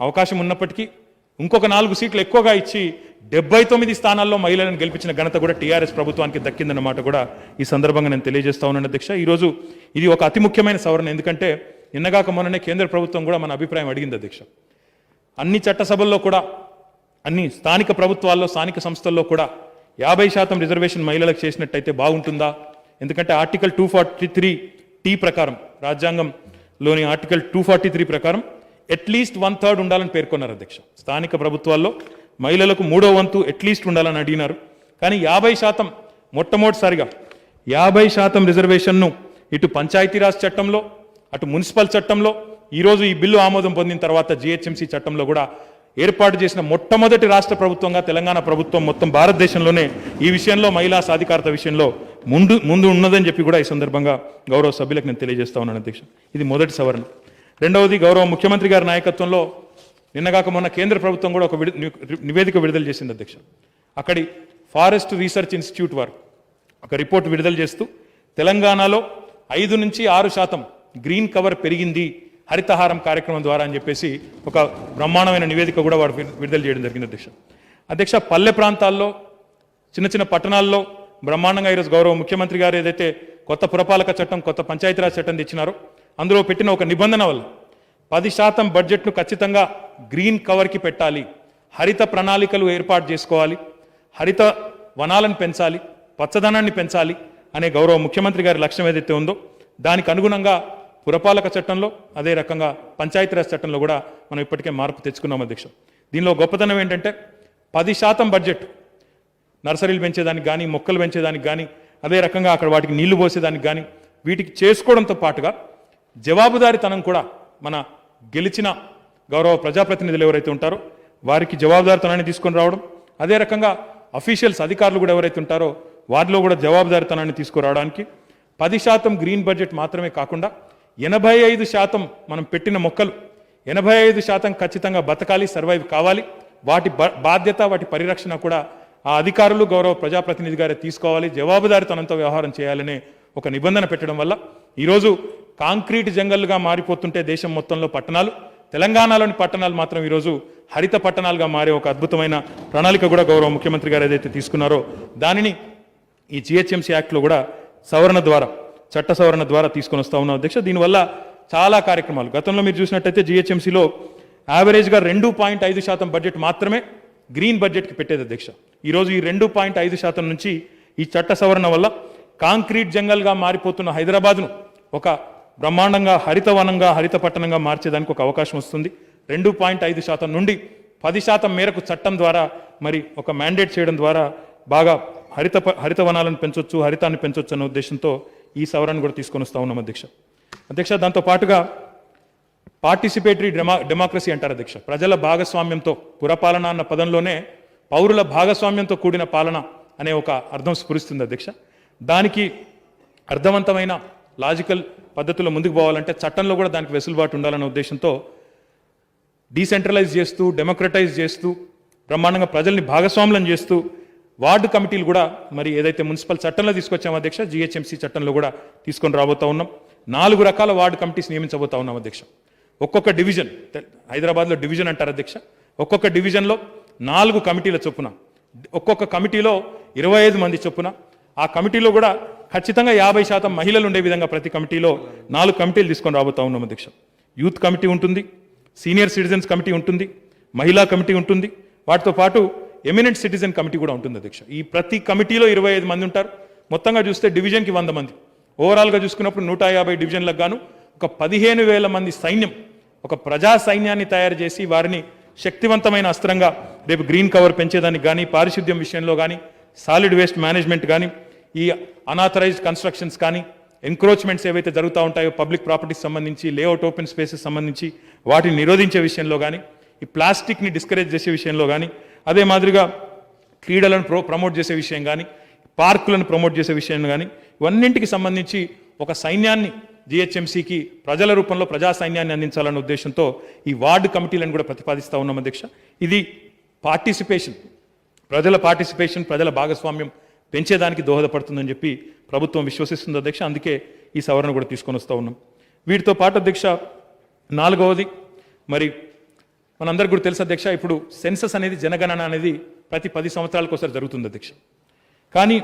అవకాశం ఉన్నప్పటికీ ఇంకొక 4 సీట్లు ఎక్కువగా ఇచ్చి 79 స్థానాల్లో మహిళలను గెలిపించిన ఘనత కూడా టీఆర్ఎస్ ప్రభుత్వానికి దక్కిందన్నమాట కూడా ఈ సందర్భంగా నేను తెలియజేస్తా ఉన్నాను అధ్యక్ష. ఈరోజు ఇది ఒక అతి ముఖ్యమైన సవరణ. ఎందుకంటే నిన్నగాక మొన్ననే కేంద్ర ప్రభుత్వం కూడా మన అభిప్రాయం అడిగింది అధ్యక్ష. అన్ని చట్టసభల్లో కూడా అన్ని స్థానిక ప్రభుత్వాల్లో స్థానిక సంస్థల్లో కూడా 50% రిజర్వేషన్ మహిళలకు చేసినట్టయితే బాగుంటుందా? ఎందుకంటే ఆర్టికల్ 243 ప్రకారం, రాజ్యాంగంలోని ఆర్టికల్ 243 ప్రకారం అట్లీస్ట్ 1/3 ఉండాలని పేర్కొన్నారు అధ్యక్ష. స్థానిక ప్రభుత్వాల్లో మహిళలకు 3వ వంతు అట్లీస్ట్ ఉండాలని అడిగినారు. కానీ 50% మొట్టమొదటిసారిగా 50% రిజర్వేషన్ను ఇటు పంచాయతీరాజ్ చట్టంలో అటు మున్సిపల్ చట్టంలో ఈరోజు ఈ బిల్లు ఆమోదం పొందిన తర్వాత జిహెచ్ఎంసీ చట్టంలో కూడా ఏర్పాటు చేసిన మొట్టమొదటి రాష్ట్ర ప్రభుత్వంగా తెలంగాణ ప్రభుత్వం మొత్తం భారతదేశంలోనే ఈ విషయంలో మహిళా సాధికారత విషయంలో ముందు ఉన్నదని చెప్పి కూడా ఈ సందర్భంగా గౌరవ సభ్యులకు నేను తెలియజేస్తా ఉన్నాను అధ్యక్ష. ఇది మొదటి సవరణ. రెండవది, గౌరవ ముఖ్యమంత్రి గారి నాయకత్వంలో నిన్నగాక మొన్న కేంద్ర ప్రభుత్వం కూడా ఒక నివేదిక విడుదల చేసింది అధ్యక్ష. అక్కడి ఫారెస్ట్ రీసెర్చ్ ఇన్స్టిట్యూట్ వారు ఒక రిపోర్ట్ విడుదల చేస్తూ తెలంగాణలో 5 నుంచి 6% గ్రీన్ కవర్ పెరిగింది హరితహారం కార్యక్రమం ద్వారా అని చెప్పేసి ఒక బ్రహ్మాండమైన నివేదిక కూడా వారు విడుదల చేయడం జరిగింది అధ్యక్ష. పల్లె ప్రాంతాల్లో చిన్న చిన్న పట్టణాల్లో బ్రహ్మాండంగా ఈరోజు గౌరవ ముఖ్యమంత్రి గారు ఏదైతే కొత్త పురపాలక చట్టం, కొత్త పంచాయతీరాజ్ చట్టం తెచ్చినారో అందులో పెట్టిన ఒక నిబంధన వల్ల 10% బడ్జెట్ను ఖచ్చితంగా గ్రీన్ కవర్కి పెట్టాలి, హరిత ప్రణాళికలు ఏర్పాటు చేసుకోవాలి, హరిత వనాలను పెంచాలి, పచ్చదనాన్ని పెంచాలి అనే గౌరవ ముఖ్యమంత్రి గారి లక్ష్యం ఏదైతే ఉందో దానికి అనుగుణంగా పురపాలక చట్టంలో అదే రకంగా పంచాయతీరాజ్ చట్టంలో కూడా మనం ఇప్పటికే మార్పు తెచ్చుకున్నాం అధ్యక్ష. దీనిలో గొప్పతనం ఏంటంటే 10% బడ్జెట్ నర్సరీలు పెంచేదానికి కానీ, మొక్కలు పెంచేదానికి కానీ, అదే రకంగా అక్కడ వాటికి నీళ్లు పోసేదానికి కానీ వీటికి చేసుకోవడంతో పాటుగా జవాబుదారీతనం కూడా మన గెలిచిన గౌరవ ప్రజాప్రతినిధులు ఎవరైతే ఉంటారో వారికి జవాబుదారీతనాన్ని తీసుకొని రావడం, అదే రకంగా అఫీషియల్స్ అధికారులు కూడా ఎవరైతే ఉంటారో వారిలో కూడా జవాబుదారీతనాన్ని తీసుకురావడానికి 10% గ్రీన్ బడ్జెట్ మాత్రమే కాకుండా 85% మనం పెట్టిన మొక్కలు 85% ఖచ్చితంగా బతకాలి, సర్వైవ్ కావాలి. వాటి బాధ్యత, వాటి పరిరక్షణ కూడా ఆ అధికారులు గౌరవ ప్రజాప్రతినిధి గారే తీసుకోవాలి, జవాబుదారీతనంతో వ్యవహారం చేయాలనే ఒక నిబంధన పెట్టడం వల్ల ఈరోజు కాంక్రీట్ జంగల్గా మారిపోతుంటే దేశం మొత్తంలో పట్టణాలు, తెలంగాణలోని పట్టణాలు మాత్రం ఈరోజు హరిత పట్టణాలుగా మారే ఒక అద్భుతమైన ప్రణాళిక కూడా గౌరవ ముఖ్యమంత్రి గారు ఏదైతే తీసుకున్నారో దానిని ఈ జిహెచ్ఎంసీ యాక్ట్లో కూడా సవరణ ద్వారా, చట్ట సవరణ ద్వారా తీసుకొని వస్తా ఉన్నాం అధ్యక్ష. దీనివల్ల చాలా కార్యక్రమాలు గతంలో మీరు చూసినట్టయితే జిహెచ్ఎంసీలో యావరేజ్గా 2.5% బడ్జెట్ మాత్రమే గ్రీన్ బడ్జెట్కి పెట్టేది అధ్యక్ష. ఈరోజు ఈ 2.5% నుంచి ఈ చట్ట సవరణ వల్ల కాంక్రీట్ జంగల్గా మారిపోతున్న హైదరాబాద్ను ఒక బ్రహ్మాండంగా హరితవనంగా, హరిత పట్టణంగా మార్చేదానికి ఒక అవకాశం వస్తుంది. 2.5% నుండి 10% మేరకు చట్టం ద్వారా మరి ఒక మ్యాండేట్ చేయడం ద్వారా బాగా హరితవనాలను పెంచొచ్చు, హరితాన్ని పెంచొచ్చు అనే ఉద్దేశంతో ఈ సవరణ కూడా తీసుకొని వస్తా ఉన్నాం అధ్యక్ష. దాంతో పాటుగా పార్టిసిపేటరీ డెమోక్రసీ అంటారు అధ్యక్ష. ప్రజల భాగస్వామ్యంతో, పురపాలన అన్న పదంలోనే పౌరుల భాగస్వామ్యంతో కూడిన పాలన అనే ఒక అర్థం స్ఫురిస్తుంది అధ్యక్ష. దానికి అర్థవంతమైన లాజికల్ పద్ధతిలో ముందుకు పోవాలంటే చట్టంలో కూడా దానికి వెసులుబాటు ఉండాలనే ఉద్దేశంతో డీసెంట్రలైజ్ చేస్తూ, డెమోక్రటైజ్ చేస్తూ, బ్రహ్మాండంగా ప్రజల్ని భాగస్వామ్యం చేస్తూ వార్డు కమిటీలు కూడా మరి ఏదైతే మున్సిపల్ చట్టంలో తీసుకొచ్చామో అధ్యక్ష, జిహెచ్ఎంసీ చట్టంలో కూడా తీసుకొని రాబోతా ఉన్నాం. 4 రకాల వార్డు కమిటీస్ నియమించబోతా ఉన్నాం అధ్యక్ష. ఒక్కొక్క డివిజన్, హైదరాబాద్లో డివిజన్ అంటారు అధ్యక్ష, ఒక్కొక్క డివిజన్లో 4 కమిటీల చొప్పున, ఒక్కొక్క కమిటీలో 25 మంది చొప్పున, ఆ కమిటీలో కూడా ఖచ్చితంగా 50% మహిళలు ఉండే విధంగా ప్రతి కమిటీలో 4 కమిటీలు తీసుకొని రాబోతా ఉన్నాం అధ్యక్ష. యూత్ కమిటీ ఉంటుంది, సీనియర్ సిటిజన్స్ కమిటీ ఉంటుంది, మహిళా కమిటీ ఉంటుంది, వాటితో పాటు ఎమినెంట్ సిటిజన్ కమిటీ కూడా ఉంటుంది అధ్యక్ష. ఈ ప్రతి కమిటీలో 25 మంది ఉంటారు. మొత్తంగా చూస్తే డివిజన్కి 100 మంది, ఓవరాల్గా చూసుకున్నప్పుడు 150 డివిజన్లకు గాను ఒక 15,000 మంది సైన్యం, ఒక ప్రజా సైన్యాన్ని తయారు చేసి వారిని శక్తివంతమైన అస్త్రంగా రేపు గ్రీన్ కవర్ పెంచేదానికి కానీ, పారిశుద్ధ్యం విషయంలో కానీ, సాలిడ్ వేస్ట్ మేనేజ్మెంట్ కానీ, ఈ అనాథరైజ్డ్ కన్స్ట్రక్షన్స్ కానీ, ఎంక్రోచ్మెంట్స్ ఏవైతే జరుగుతూ ఉంటాయో పబ్లిక్ ప్రాపర్టీస్ సంబంధించి, లేఅవుట్ ఓపెన్ స్పేసెస్ సంబంధించి వాటిని నిరోధించే విషయంలో కానీ, ఈ ప్లాస్టిక్ని డిస్కరేజ్ చేసే విషయంలో కానీ, అదే మాదిరిగా క్రీడలను ప్రమోట్ చేసే విషయం కానీ, పార్కులను ప్రమోట్ చేసే విషయం కానీ, ఇవన్నింటికి సంబంధించి ఒక సైన్యాన్ని జిహెచ్ఎంసీకి ప్రజల రూపంలో ప్రజా సైన్యాన్ని అందించాలన్న ఉద్దేశంతో ఈ వార్డు కమిటీలను కూడా ప్రతిపాదిస్తూ ఉన్నాం అధ్యక్ష. ఇది పార్టిసిపేషన్, ప్రజల భాగస్వామ్యం పెంచేదానికి దోహదపడుతుందని చెప్పి ప్రభుత్వం విశ్వసిస్తుంది అధ్యక్ష. అందుకే ఈ సవరణ కూడా తీసుకొని వస్తూ ఉన్నాం. వీటితో పాటు అధ్యక్ష 4వది మరి మనందరికీ కూడా తెలుసు అధ్యక్ష, ఇప్పుడు సెన్సస్ అనేది జనగణన అనేది ప్రతి 10 సంవత్సరాలకు ఒకసారి జరుగుతుంది అధ్యక్ష. కానీ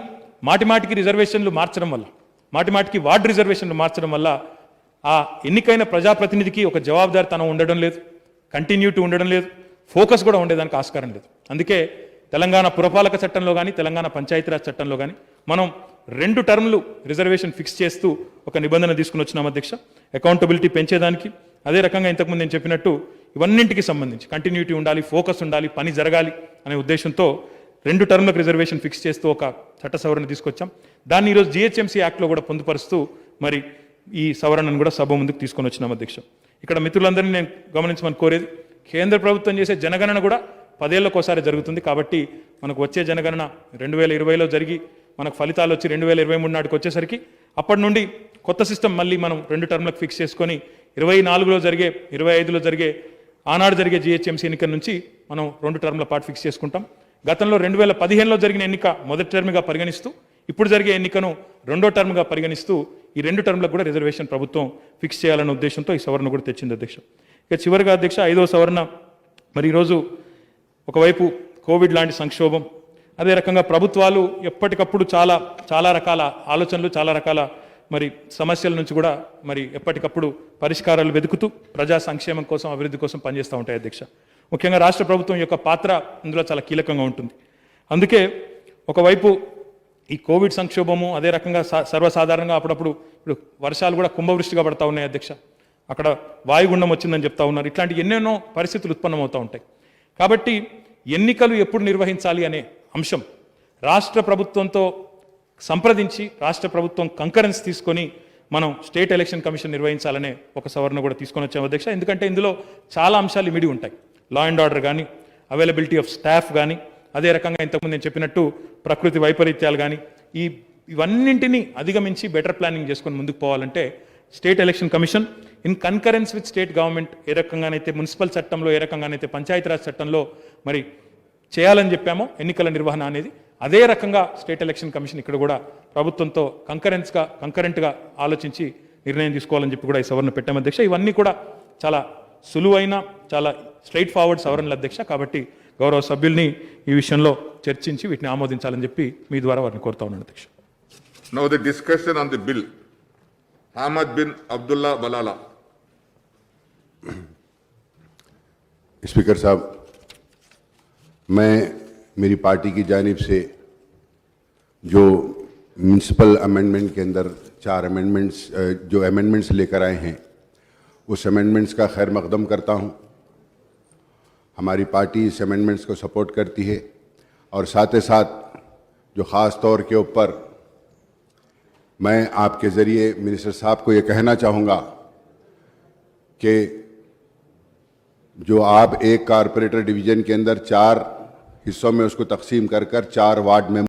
మాటిమాటికి రిజర్వేషన్లు మార్చడం వల్ల, మాటిమాటికి వార్డు రిజర్వేషన్లు మార్చడం వల్ల ఆ ఎన్నికైన ప్రజాప్రతినిధికి ఒక జవాబుదారితనం ఉండడం లేదు, కంటిన్యూటీ ఉండడం లేదు, ఫోకస్ కూడా ఉండేదానికి ఆస్కారం లేదు. అందుకే తెలంగాణ పురపాలక చట్టంలో కానీ తెలంగాణ పంచాయతీరాజ్ చట్టంలో కానీ మనం 2 టర్మ్లు రిజర్వేషన్ ఫిక్స్ చేస్తూ ఒక నిబంధన తీసుకుని వచ్చినాం అధ్యక్ష. అకౌంటబిలిటీ పెంచేదానికి, అదే రకంగా ఇంతకుముందు నేను చెప్పినట్టు ఇవన్నింటికి సంబంధించి కంటిన్యూటీ ఉండాలి, ఫోకస్ ఉండాలి, పని జరగాలి అనే ఉద్దేశంతో 2 టర్మ్లకు రిజర్వేషన్ ఫిక్స్ చేస్తూ ఒక చట్ట సవరణ తీసుకొచ్చాం. దాన్ని ఈరోజు జిహెచ్ఎంసీ యాక్ట్లో కూడా పొందుపరుస్తూ మరి ఈ సవరణను కూడా సభ ముందుకు తీసుకొని వచ్చినాం అధ్యక్ష. ఇక్కడ మిత్రులందరినీ నేను గమనించమని కోరేది, కేంద్ర ప్రభుత్వం చేసే జనగణన కూడా 10 ఏళ్లకు ఒకసారి జరుగుతుంది. కాబట్టి మనకు వచ్చే జనగణన 2020లో జరిగి మనకు ఫలితాలు వచ్చి 2023 నాటికి వచ్చేసరికి అప్పటి నుండి కొత్త సిస్టమ్ మళ్ళీ మనం 2 టర్మ్లకు ఫిక్స్ చేసుకొని 24లో జరిగే 25లో జరిగే ఆనాడు జరిగే జిహెచ్ఎంసీ ఎన్నికల నుంచి మనం 2 టర్మ్ల పాటు ఫిక్స్ చేసుకుంటాం. గతంలో 2015లో జరిగిన ఎన్నిక మొదటి టర్మ్గా పరిగణిస్తూ ఇప్పుడు జరిగే ఎన్నికను 2వ టర్మ్గా పరిగణిస్తూ ఈ 2 టర్మ్లకు కూడా రిజర్వేషన్ ప్రభుత్వం ఫిక్స్ చేయాలన్న ఉద్దేశంతో ఈ సవరణ కూడా తెచ్చింది అధ్యక్ష. ఇక చివరిగా అధ్యక్ష 5వ సవరణ, మరి ఈరోజు ఒకవైపు కోవిడ్ లాంటి సంక్షోభం, అదే రకంగా ప్రభుత్వాలు ఎప్పటికప్పుడు చాలా రకాల ఆలోచనలు, చాలా రకాల మరి సమస్యల నుంచి కూడా మరి ఎప్పటికప్పుడు పరిష్కారాలు వెతుకుతూ ప్రజా సంక్షేమం కోసం, అభివృద్ధి కోసం పనిచేస్తూ ఉంటాయి అధ్యక్ష. ముఖ్యంగా రాష్ట్ర ప్రభుత్వం యొక్క పాత్ర ఇందులో చాలా కీలకంగా ఉంటుంది. అందుకే ఒకవైపు ఈ కోవిడ్ సంక్షోభము, అదే రకంగా సర్వసాధారణంగా అప్పుడప్పుడు ఇప్పుడు వర్షాలు కూడా కుంభవృష్టిగా పడతా ఉన్నాయి అధ్యక్ష. అక్కడ వాయుగుండం వచ్చిందని చెప్తా ఉన్నారు. ఇట్లాంటి ఎన్నెన్నో పరిస్థితులు ఉత్పన్నమవుతూ ఉంటాయి. కాబట్టి ఎన్నికలు ఎప్పుడు నిర్వహించాలి అనే అంశం రాష్ట్ర ప్రభుత్వంతో సంప్రదించి రాష్ట్ర ప్రభుత్వం కంకరెన్స్ తీసుకొని మనం స్టేట్ ఎలక్షన్ కమిషన్ నిర్వహించాలనే ఒక సవరణ కూడా తీసుకొని వచ్చాము అధ్యక్ష. ఎందుకంటే ఇందులో చాలా అంశాలు ఇమిడి ఉంటాయి. లా అండ్ ఆర్డర్ కానీ, అవైలబిలిటీ ఆఫ్ స్టాఫ్ కానీ, అదే రకంగా ఇంతకుముందు నేను చెప్పినట్టు ప్రకృతి వైపరీత్యాలు కానీ, ఇవన్నింటినీ అధిగమించి బెటర్ ప్లానింగ్ చేసుకొని ముందుకు పోవాలంటే state election commission in concurrence with state government ఏ రకంగానైతే మున్సిపల్ చట్టంలో, ఏ రకంగానైతే పంచాయతీరాజ్ చట్టంలో మరి చేయాలని చెప్పామో ఎన్నికల నిర్వహణ అనేది, అదే రకంగా స్టేట్ ఎలక్షన్ కమిషన్ ఇక్కడ కూడా ప్రభుత్వంతో కంకరెంట్గా ఆలోచించి నిర్ణయం తీసుకోవాలని చెప్పి కూడా ఈ సవరణ పెట్టాము అధ్యక్ష. ఇవన్నీ కూడా చాలా సులువైన, చాలా స్ట్రైట్ ఫార్వర్డ్ సవరణలు అధ్యక్ష. కాబట్టి గౌరవ సభ్యుల్ని ఈ విషయంలో చర్చించి వీటిని ఆమోదించాలని చెప్పి మీ ద్వారా వారిని కోరుతా ఉన్నాను అధ్యక్ష. Now the discussion on the bill. Ahmad bin Abdullah Balala. Speaker साहब, मैं मेरी पार्टी की जानिब से जो म्यूनसिपल अमेंडमेंट के अंदर 4 अमेंडमेंट्स जो अमेंडमेंट्स लेकर आए हैं उस अमेंडमेंट्स का खैर मकदम करता हूं। हमारी पार्टी इस अमेंडमेंट्स को सपोर्ट करती है और साथ ही साथ जो ख़ास तौर के ऊपर मैं आपके ज़रिए मिनिस्टर साहब को ये कहना चाहूँगा कि जो आप एक कारपोरेटर डिवीज़न के अंदर 4 हिस्सों में उसको तकसीम कर 4 वार्ड में